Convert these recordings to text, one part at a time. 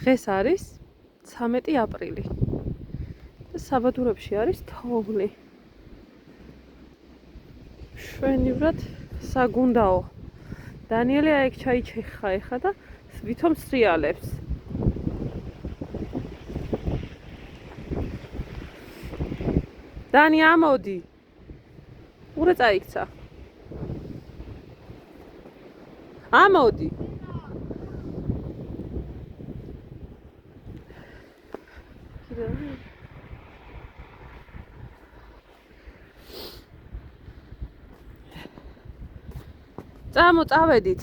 დღეს არის 13 აპრილი და საბადურებში არის თოვლი. შვენივრად საგუნდაო. დანიელი აიქ ჩაიჩეხა ეხა და ვითომ სრიალებს. დანი ამოდი. ურა წაიქცა. ამოდი. წამო წავედით.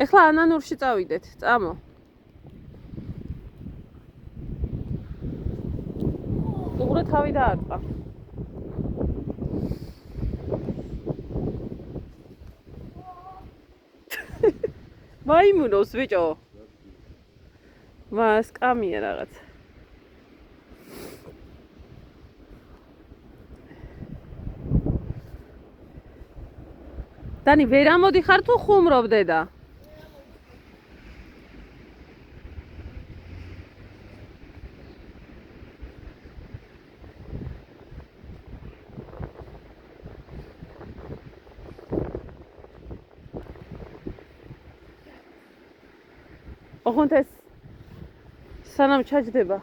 ეხლა ანანურში წავიდეთ, წამო. უღრა თავი დაარტყა. მაიმუნოს ბიჭო. მას კამია რაღაც. დანი ვერ ამოდიხარ თუ ხუმრობ დედა? ოღონდ ეს სანამ ჩაჯდება,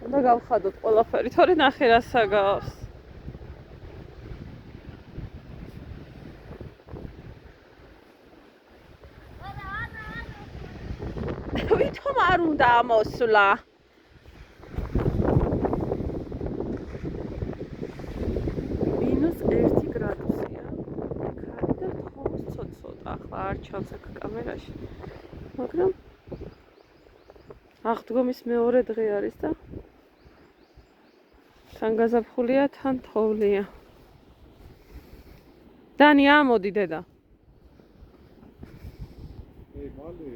უნდა გავხადოთ ყველაფერი, თორე ნახე რა საგავს. ვითომ არ უნდა ამოსვლა? -1 გრადუსია. ქარი და თოვლის ცოტ-ცოტა, ახლა არ ჩანს აქ კამერაში. მაგრამ აღდგომის მეორე დღე არის და თან გაზაფხულია, თან თოვლია. დანი ამოდი დედა. მალე